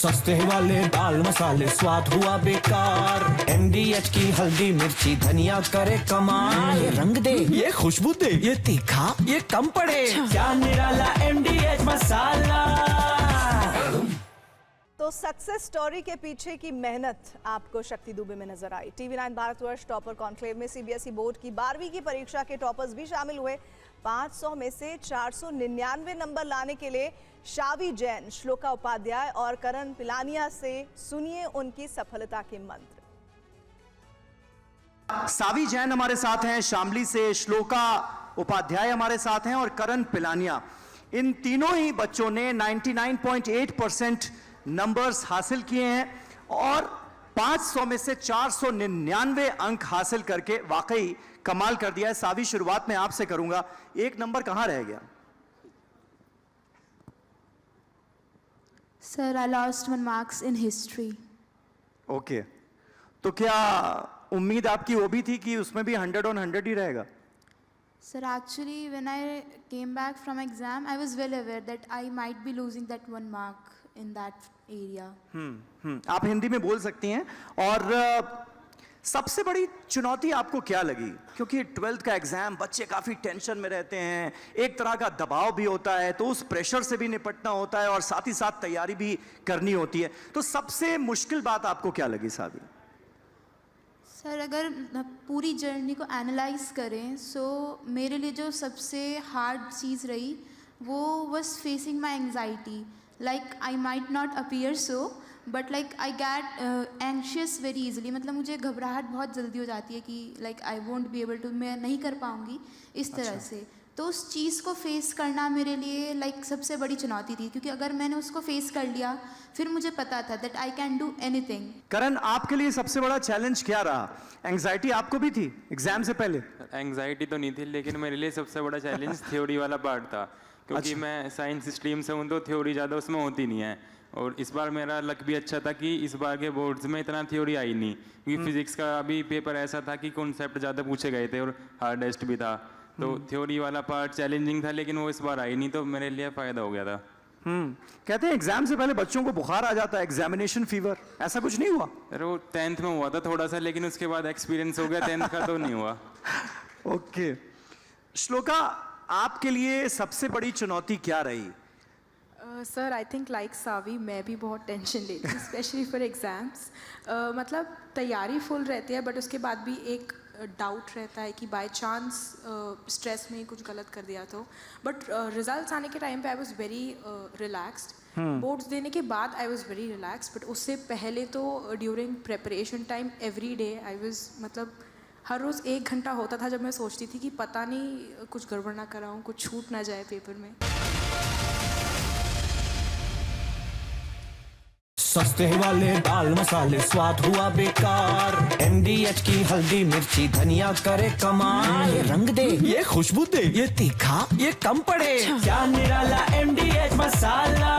सस्ते वाले दाल मसाले स्वाद हुआ बेकार। MDH की हल्दी मिर्ची धनिया करे कमाल। ये रंग दे, ये खुशबू दे, ये तीखा, ये कम पड़े। क्या निराला MDH मसाला। तो सक्सेस स्टोरी के पीछे की मेहनत आपको शक्ति दुबे में नजर आई। TV9 भारतवर्ष टॉपर कॉन्क्लेव में CBSE बोर्ड की 12वीं की परीक्षा के टॉपर्स भी शामिल हुए। 500 में से 499 नंबर लाने के लिए शावी जैन, श्लोका उपाध्याय और करण पिलानिया से सुनिए उनकी सफलता के मंत्र। सावी जैन हमारे साथ हैं, शामली से श्लोका उपाध्याय हमारे साथ हैं और करण पिलानिया। इन तीनों ही बच्चों ने 99.8% नंबर्स हासिल किए हैं और 500 में से 499 अंक हासिल करके वाकई कमाल कर दिया है। सावी, शुरुआत में आपसे करूंगा, एक नंबर कहां रह गया? Sir, I lost 1 marks in history. Okay, तो क्या उम्मीद आपकी वो भी थी कि उसमें भी 100 on 100 ही रहेगा? Sir, actually, when I came back from exam, I was well aware that I might be losing that 1 mark in that area. आप हिंदी में बोल सकती हैं। और सबसे बड़ी चुनौती आपको क्या लगी? क्योंकि 12th का एग्जाम, बच्चे काफी टेंशन में रहते हैं, एक तरह का दबाव भी होता है, तो उस प्रेशर से भी निपटना होता है और साथ ही साथ तैयारी भी करनी होती है। तो सबसे मुश्किल बात आपको क्या लगी सावी? सर, अगर पूरी जर्नी को एनालाइज करें, सो मेरे लिए जो सबसे हार्ड चीज़ रही वो was facing my anxiety. Like I might not appear so, but like I get anxious very easily. मतलब मुझे घबराहट बहुत जल्दी हो जाती है कि like I won't be able to, मैं नहीं कर पाऊँगी इस तरह से। तो उस चीज़ को फेस करना मेरे लिए लाइक सबसे बड़ी चुनौती थी, क्योंकि अगर मैंने उसको फेस कर लिया फिर मुझे पता था that I can do anything. Karan, आपके लिए सबसे बड़ा चैलेंज क्या रहा? एंग्जाइटी आपको भी थी एग्जाम से पहले? एंग्जाइटी तो नहीं थी, लेकिन मेरे लिए सबसे बड़ा चैलेंज थ्योरी वाला पार्ट था, क्योंकि मैं साइंस स्ट्रीम से हूँ तो थ्योरी ज़्यादा उसमें होती नहीं है। और इस बार मेरा लक भी अच्छा था कि इस बार के बोर्ड्स में इतना थ्योरी आई नहीं, क्योंकि फिजिक्स का अभी पेपर ऐसा था कि कॉन्सेप्ट ज़्यादा पूछे गए थे और हार्डेस्ट भी था। तो थ्योरी वाला पार्ट चैलेंजिंग था, लेकिन वो इस बार आई नहीं, तो मेरे लिए फ़ायदा हो गया था। कहते हैं एग्जाम से पहले बच्चों को बुखार आ जाता है, एग्जामिनेशन फीवर, ऐसा कुछ नहीं हुआ? अरे वो 10th में हुआ था थोड़ा सा, लेकिन उसके बाद एक्सपीरियंस हो गया, 10th का तो नहीं हुआ। ओके, श्लोका, आपके लिए सबसे बड़ी चुनौती क्या रही? सर, आई थिंक लाइक सावी मैं भी बहुत टेंशन लेती हूँ, स्पेशली फॉर एग्ज़ाम्स। मतलब तैयारी फुल रहती है, बट उसके बाद भी एक डाउट रहता है कि बाय चांस स्ट्रेस में कुछ गलत कर दिया तो। बट रिजल्ट्स आने के टाइम पे I was very relaxed. Boards देने के बाद I was very relaxed, but उससे पहले तो during preparation time every day I was, मतलब हर रोज़ 1 घंटा होता था जब मैं सोचती थी कि पता नहीं कुछ गड़बड़ ना कराऊँ, कुछ छूट ना जाए पेपर में। सस्ते वाले दाल मसाले स्वाद हुआ बेकार। MDH की हल्दी मिर्ची धनिया करे कमाल। ये रंग दे, ये खुशबू दे, ये तीखा, ये कम पड़े। क्या निराला MDH मसाला।